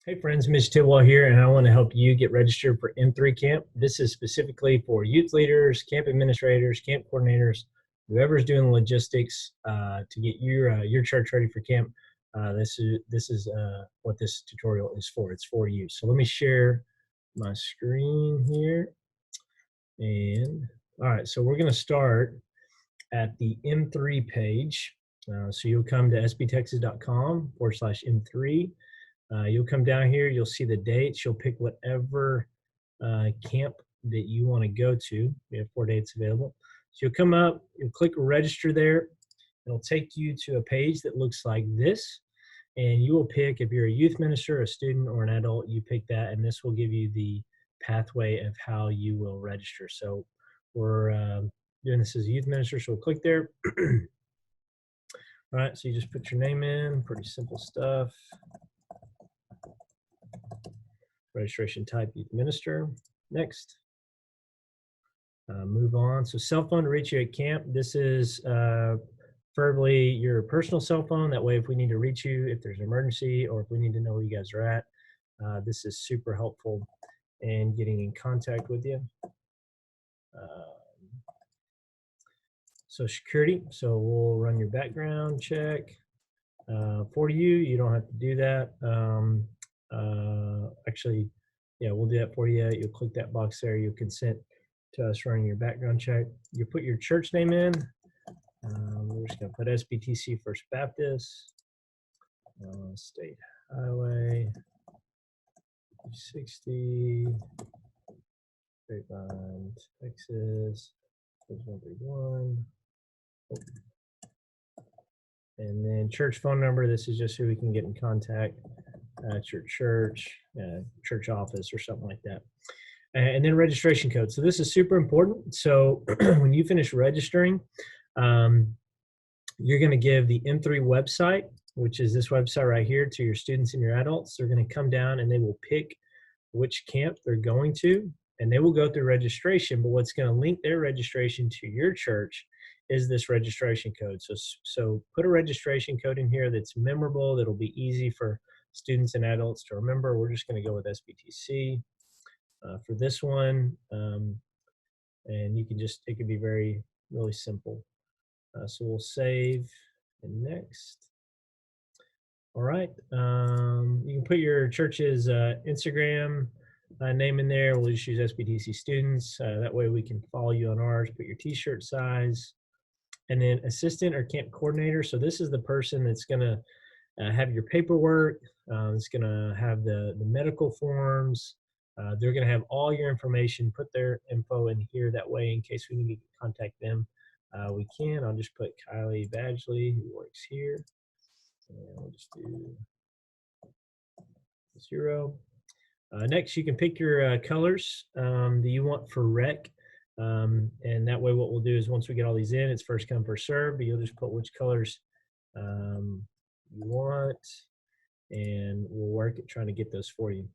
Hey friends, Mitch Tidwell here, and I want to help you get registered for M3 Camp. This is specifically for youth leaders, camp administrators, camp coordinators, whoever's doing logistics to get your church ready for camp. This is what this tutorial is for. It's for you. So let me share my screen here. And all right, so we're going to start at the M3 page. So you'll come to sbtexas.com/M3. You'll come down here, you'll see the dates, you'll pick whatever camp that you want to go to. We have 4 dates available. So you'll come up, you'll click register there. It'll take you to a page that looks like this. And you will pick, if you're a youth minister, a student, or an adult, you pick that, and this will give you the pathway of how you will register. So we're doing this as a youth minister, so we'll click there. All right, so you just put your name in, pretty simple stuff. Registration type, youth minister. Next. Move on. So cell phone to reach you at camp. This is preferably your personal cell phone. That way, if we need to reach you, if there's an emergency, or if we need to know where you guys are at, this is super helpful in getting in contact with you. Social Security. So we'll run your background check for you. You don't have to do that. Actually, yeah, we'll do that for you. You'll click that box there. You'll consent to us running your background check. You put your church name in. We're just going to put SBTC First Baptist, State Highway 60, Grapevine, Texas, 131. And then church phone number. This is just so we can get in contact at your church, church office, or something like that. And then registration code. So this is super important. So when you finish registering, you're going to give the M3 website, which is this website right here, to your students and your adults. They're going to come down and they will pick which camp they're going to, and they will go through registration. But what's going to link their registration to your church is this registration code. So put a registration code in here that's memorable, that'll be easy for students and adults to remember. We're just going to go with SBTC for this one. And you can just, it can be really simple. So we'll save and next. All right. You can put your church's Instagram name in there. We'll just use SBTC students. That way we can follow you on ours. Put your t-shirt size. And then assistant or camp coordinator. So this is the person that's going to have your paperwork. It's going to have the medical forms. They're going to have all your information. Put their info in here. That way, in case we need to contact them, we can. I'll just put Kylie Badgley, who works here. And we'll just do 0. Next, you can pick your colors that you want for rec. And that way what we'll do is once we get all these in, it's first come, first serve, but you'll just put which colors you want, and we'll work at trying to get those for you.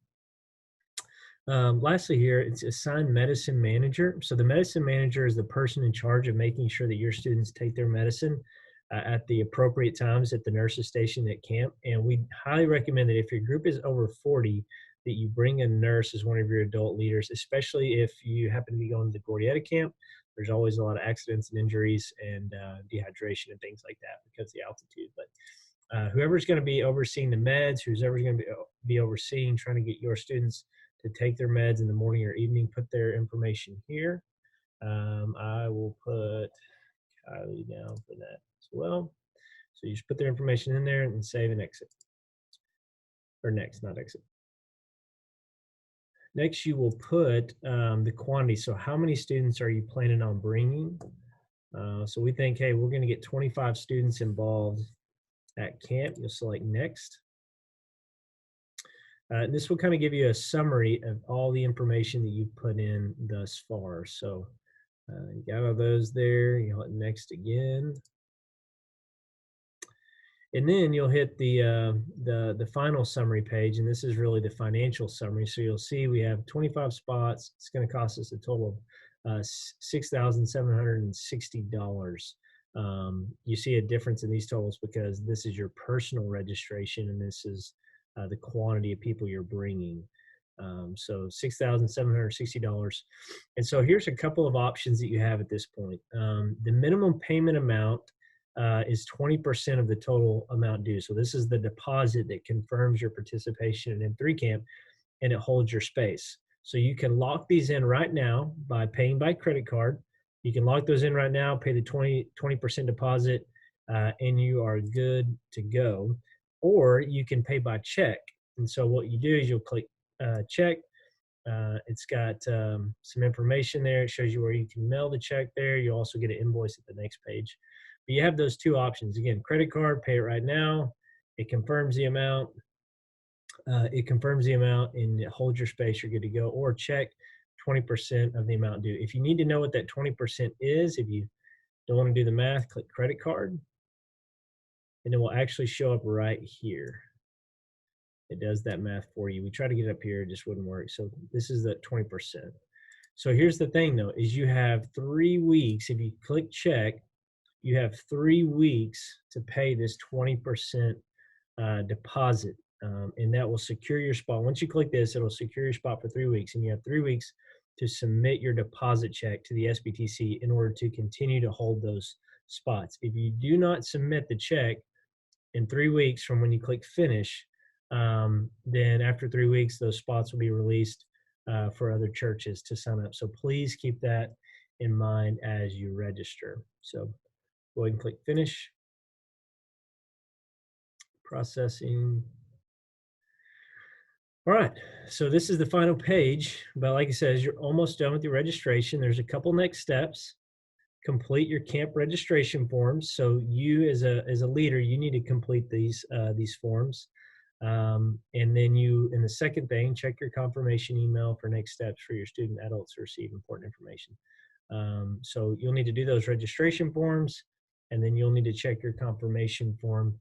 Lastly here, it's assigned medicine manager. So the medicine manager is the person in charge of making sure that your students take their medicine at the appropriate times at the nurses station at camp. And we highly recommend that if your group is over 40, that you bring a nurse as one of your adult leaders, especially if you happen to be going to the Gordietta camp. There's always a lot of accidents and injuries and dehydration and things like that because of the altitude. But whoever's going to be overseeing the meds, who's ever going to be overseeing trying to get your students to take their meds in the morning or evening, put their information here. I will put Kylie down for that as well. So you just put their information in there and save and exit. Or next, not exit. Next, you will put the quantity. So how many students are you planning on bringing? So we think, hey, we're going to get 25 students involved at camp. You'll select next. This will kind of give you a summary of all the information that you've put in thus far. So you got all those there. You'll hit next again. And then you'll hit the final summary page, and this is really the financial summary. So you'll see we have 25 spots. It's going to cost us a total of $6,760. You see a difference in these totals because this is your personal registration, and this is the quantity of people you're bringing. So $6,760. And so here's a couple of options that you have at this point. The minimum payment amount is 20% of the total amount due. So this is the deposit that confirms your participation in M3 Camp, and it holds your space. So you can lock these in right now by paying by credit card. You can lock those in right now, pay the 20% deposit, and you are good to go. Or you can pay by check. And so what you do is you'll click check. It's got some information there. It shows you where you can mail the check there. You also get an invoice at the next page. But you have those two options. Again, credit card, pay it right now. It confirms the amount. And it holds your space. You're good to go. Or check, 20% of the amount due. If you need to know what that 20% is, if you don't want to do the math, click credit card. And it will actually show up right here. It does that math for you. We tried to get it up here, it just wouldn't work. So this is the 20%. So here's the thing though, is you have 3 weeks. If you click check, you have 3 weeks to pay this 20% deposit. And that will secure your spot. Once you click this, it'll secure your spot for 3 weeks. And you have 3 weeks to submit your deposit check to the SBTC in order to continue to hold those spots. If you do not submit the check in 3 weeks from when you click finish, then after 3 weeks, those spots will be released for other churches to sign up. So please keep that in mind as you register. So go ahead and click finish. Processing. All right, so this is the final page, but like I said, you're almost done with your registration. There's a couple next steps. Complete your camp registration forms. So you as a leader, you need to complete these forms. And then in the second thing, check your confirmation email for next steps for your student adults to receive important information. So you'll need to do those registration forms, and then you'll need to check your confirmation form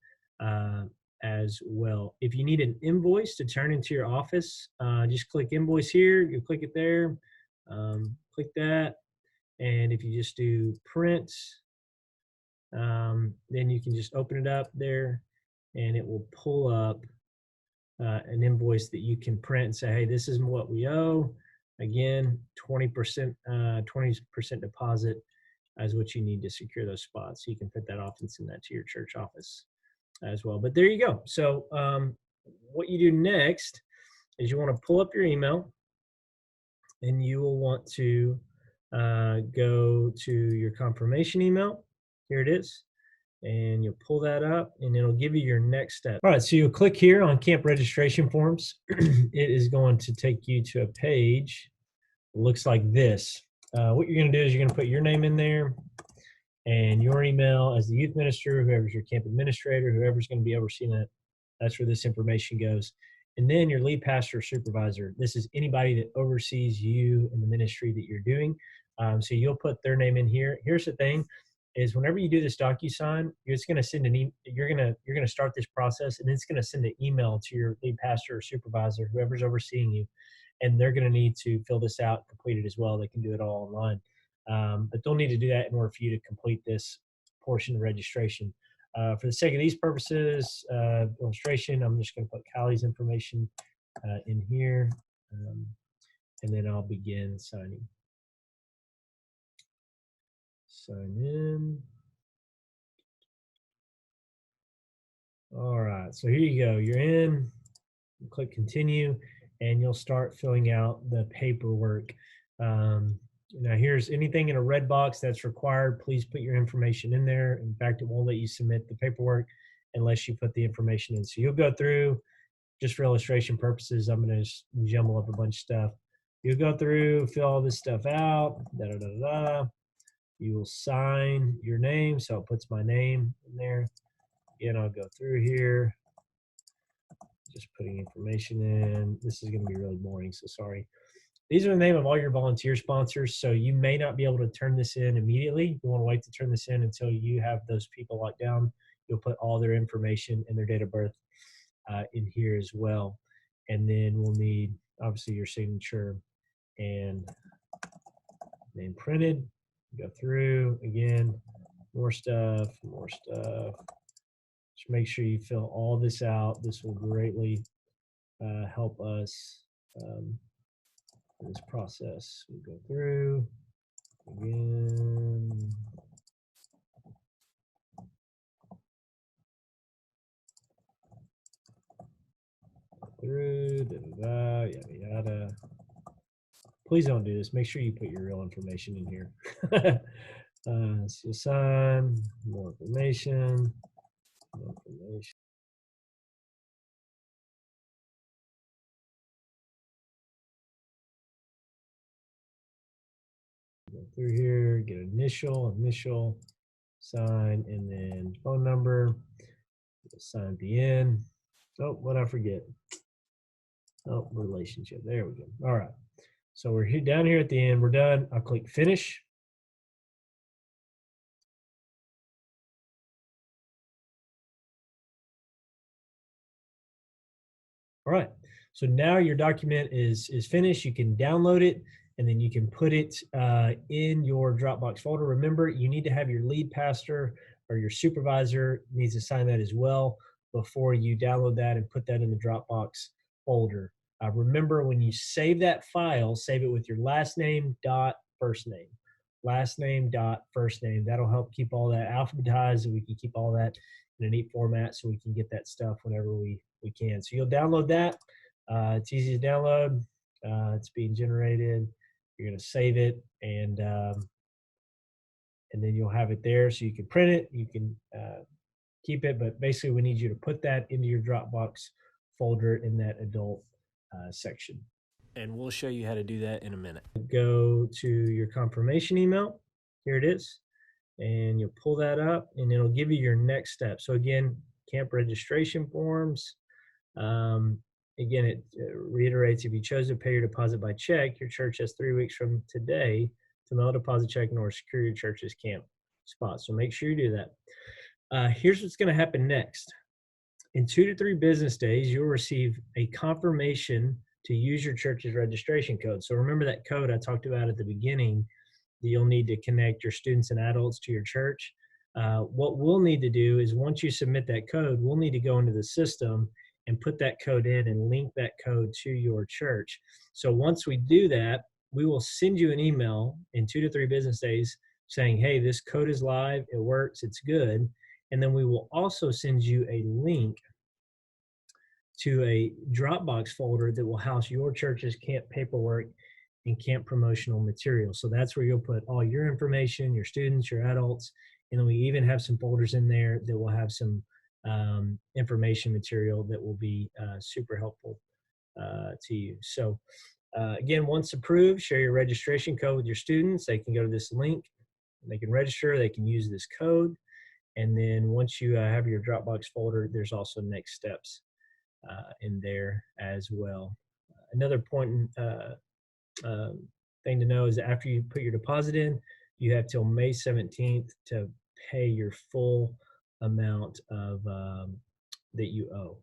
as well. If you need an invoice to turn into your office, just click invoice here, you click it there, click that. And if you just do print, then you can just open it up there and it will pull up an invoice that you can print and say, hey, this is what we owe. Again, 20% deposit is what you need to secure those spots. So you can print that off and send that to your church office as well. But there you go. So what you do next is you want to pull up your email, and you will want to go to your confirmation email. Here it is. And you'll pull that up and it'll give you your next step. All right, so you'll click here on camp registration forms. It is going to take you to a page that looks like this. What you're gonna do is you're gonna put your name in there and your email as the youth minister, whoever's your camp administrator, whoever's gonna be overseeing it. That's where this information goes. And then your lead pastor or supervisor. This is anybody that oversees you in the ministry that you're doing. So you'll put their name in here. Here's the thing: is whenever you do this DocuSign, it's going to send you're going to start this process, and it's going to send an email to your lead pastor or supervisor, whoever's overseeing you, and they're going to need to fill this out and complete it as well. They can do it all online, but they'll need to do that in order for you to complete this portion of registration. For the sake of these purposes, illustration, I'm just going to put Kylie's information in here, and then I'll begin signing. Sign in. All right, so here you go. You're in. You click continue, and you'll start filling out the paperwork. Now, here's anything in a red box that's required. Please put your information in there. In fact, it won't let you submit the paperwork unless you put the information in. So you'll go through, just for illustration purposes, I'm going to jumble up a bunch of stuff. You'll go through, fill all this stuff out. Da, da, da, da. You will sign your name, so it puts my name in there. Again, I'll go through here, just putting information in. This is going to be really boring, so sorry. These are the name of all your volunteer sponsors, so you may not be able to turn this in immediately. You want to wait to turn this in until you have those people locked down. You'll put all their information and their date of birth in here as well. And then we'll need, obviously, your signature and name printed. Go through, again, more stuff, more stuff. Just make sure you fill all this out. This will greatly help us in this process. We go through again. Through, yada, yada. Please don't do this. Make sure you put your real information in here. So assign, more information, more information. Go through here, get initial, sign, and then phone number. Sign at the end. Oh, what I forget? Oh, relationship. There we go. All right. So we're here down here at the end. We're done. I'll click finish. All right. So now your document is finished. You can download it, and then you can put it in your Dropbox folder. Remember, you need to have your lead pastor or your supervisor needs to sign that as well before you download that and put that in the Dropbox folder. Remember, when you save that file, save it with your last name dot first name. Last name dot first name. That'll help keep all that alphabetized, and we can keep all that in a neat format so we can get that stuff whenever we can. So you'll download that. It's easy to download. It's being generated. You're going to save it, and then you'll have it there so you can print it. You can keep it, but basically we need you to put that into your Dropbox folder in that adult section. And we'll show you how to do that in a minute. Go to your confirmation email. Here it is. And you'll pull that up, and it'll give you your next step. So again, camp registration forms. Again, it reiterates, if you chose to pay your deposit by check, your church has 3 weeks from today to mail a deposit check in order to secure your church's camp spot. So make sure you do that. Here's what's going to happen next. In 2 to 3 business days, you'll receive a confirmation to use your church's registration code. So remember that code I talked about at the beginning that you'll need to connect your students and adults to your church. What we'll need to do is, once you submit that code, we'll need to go into the system and put that code in and link that code to your church. So once we do that, we will send you an email in 2 to 3 business days saying, hey, this code is live, it works, it's good. And then we will also send you a link to a Dropbox folder that will house your church's camp paperwork and camp promotional material. So that's where you'll put all your information, your students, your adults, and then we even have some folders in there that will have some information material that will be super helpful to you. So again, once approved, share your registration code with your students. They can go to this link, they can register, they can use this code. And then once you have your Dropbox folder, there's also next steps in there as well. Another point thing to know is that after you put your deposit in, you have till May 17th to pay your full amount of that you owe.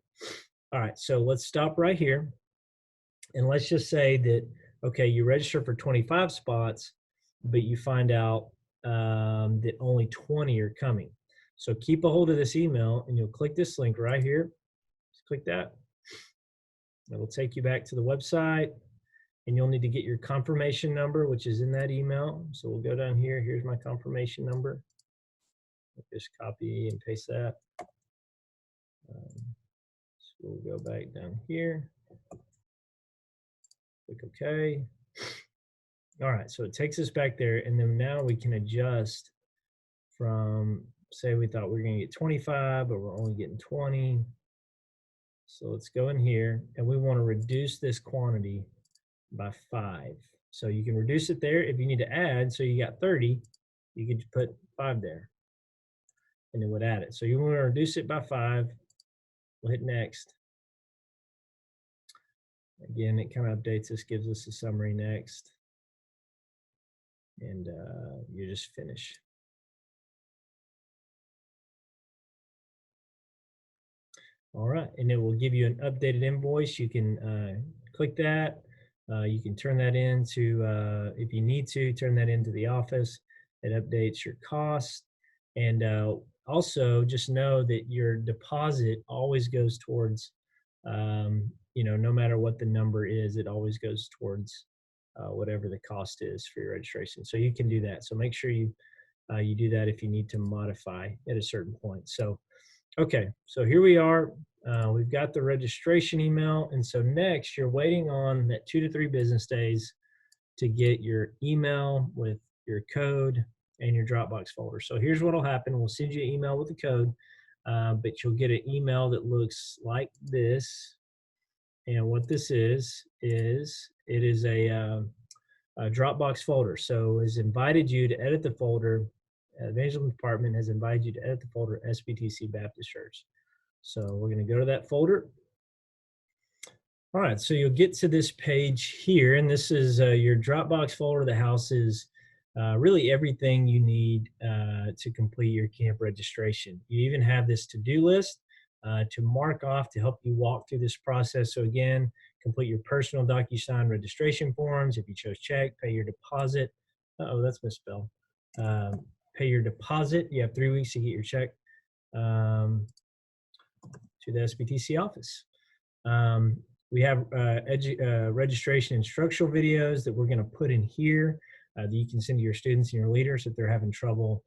All right, so let's stop right here, and let's just say that, okay, you register for 25 spots, but you find out that only 20 are coming. So keep a hold of this email, and you'll click this link right here. Just click that. It'll take you back to the website, and you'll need to get your confirmation number, which is in that email. So we'll go down here. Here's my confirmation number. Just copy and paste that. So we'll go back down here. Click OK. All right, so it takes us back there, and then now we can adjust from, say we thought we were going to get 25, but we're only getting 20. So let's go in here, and we want to reduce this quantity by 5. So you can reduce it there. If you need to add, so you got 30, you could put 5 there, and it would add it. So you want to reduce it by 5. We'll hit next. Again, it kind of updates us, gives us a summary next, and you just finish. All right, and it will give you an updated invoice. You can click that. You can turn that into, if you need to, turn that into the office. It updates your costs. And also just know that your deposit always goes towards you know, no matter what the number is, it always goes towards whatever the cost is for your registration. So you can do that. So make sure you do that if you need to modify at a certain point. So, okay, so here we are. We've got the registration email. And so next you're waiting on that 2 to 3 business days to get your email with your code and your Dropbox folder. So here's what will happen. We'll send you an email with the code, but you'll get an email that looks like this. And what this is it is a Dropbox folder. So has invited you to edit the folder. Evangelism Department has invited you to edit the folder SBTC Baptist Church. So we're going to go to that folder. All right, so you'll get to this page here, and this is your Dropbox folder that houses really everything you need to complete your camp registration. You even have this to-do list to mark off to help you walk through this process. So again, complete your personal DocuSign registration forms. If you chose check, pay your deposit. Uh-oh, that's misspelled. Pay your deposit. You have 3 weeks to get your check to the SBTC office. We have registration instructional videos that we're going to put in here that you can send to your students and your leaders if they're having trouble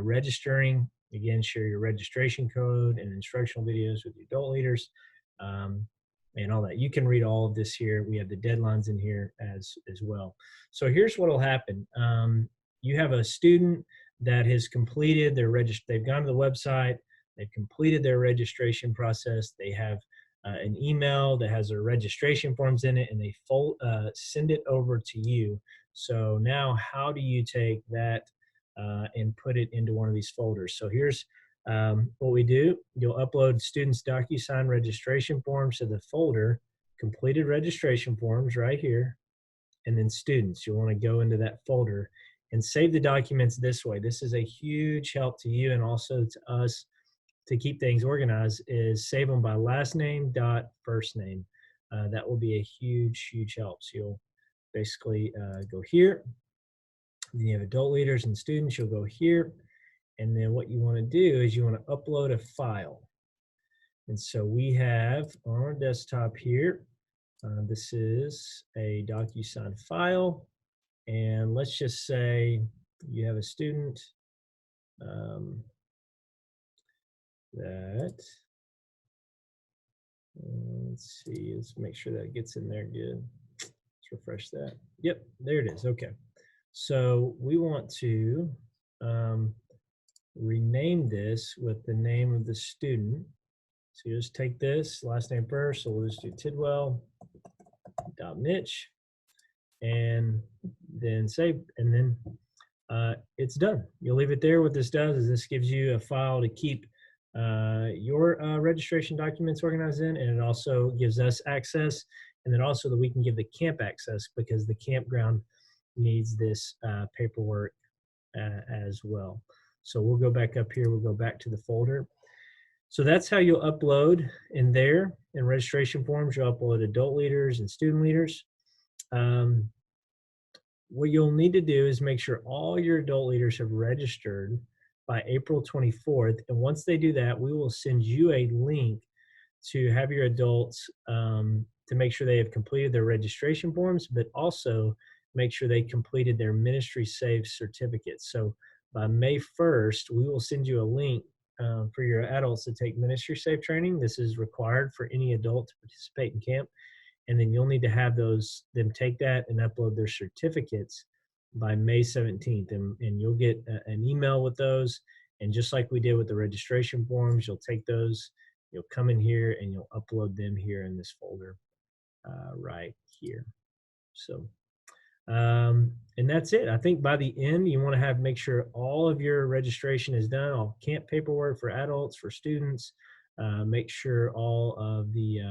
registering. Again, share your registration code and instructional videos with your adult leaders and all that. You can read all of this here. We have the deadlines in here as well. So here's what will happen. You have a student that has completed their they've gone to the website, they've completed their registration process, they have an email that has their registration forms in it, and they send it over to you. So now how do you take that and put it into one of these folders? So here's what we do. You'll upload students' DocuSign registration forms to the folder, completed registration forms right here, and then students. You'll want to go into that folder and save the documents this way. This is a huge help to you and also to us to keep things organized, is save them by last name dot first name. That will be a huge help. So you'll basically go here. Then you have adult leaders and students. You'll go here. And then what you want to do is you want to upload a file. And so we have on our desktop here, this is a DocuSign file. And let's just say you have a student that, let's see, let's make sure that gets in there good. Let's refresh that. Yep, there it is. Okay. So we want to rename this with the name of the student. So you just take this last name first. So we'll just do Tidwell.Mitch and then save, and then it's done. You'll leave it there. What this does is this gives you a file to keep your registration documents organized in, and it also gives us access, and then also that we can give the camp access because the campground needs this paperwork as well. So we'll go back up here. We'll go back to the folder. So that's how you'll upload in there. In registration forms, you'll upload adult leaders and student leaders. What you'll need to do is make sure all your adult leaders have registered by April 24th. And once they do that, we will send you a link to have your adults to make sure they have completed their registration forms, but also make sure they completed their Ministry Safe certificates. So by May 1st, we will send you a link for your adults to take Ministry Safe training. This is required for any adult to participate in camp. And then you'll need to have them take that and upload their certificates by May 17th. And you'll get an email with those. And just like we did with the registration forms, you'll take those, you'll come in here and you'll upload them here in this folder right here. So, and that's it. I think by the end, you want to make sure all of your registration is done, all camp paperwork for adults, for students, make sure all of the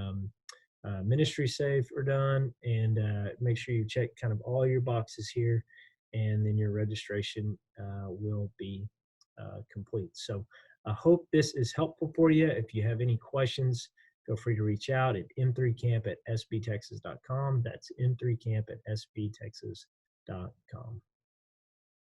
Ministry Safe are done, and make sure you check kind of all your boxes here, and then your registration will be complete. So I hope this is helpful for you. If you have any questions, feel free to reach out at m3camp@sbtexas.com. That's m3camp@sbtexas.com.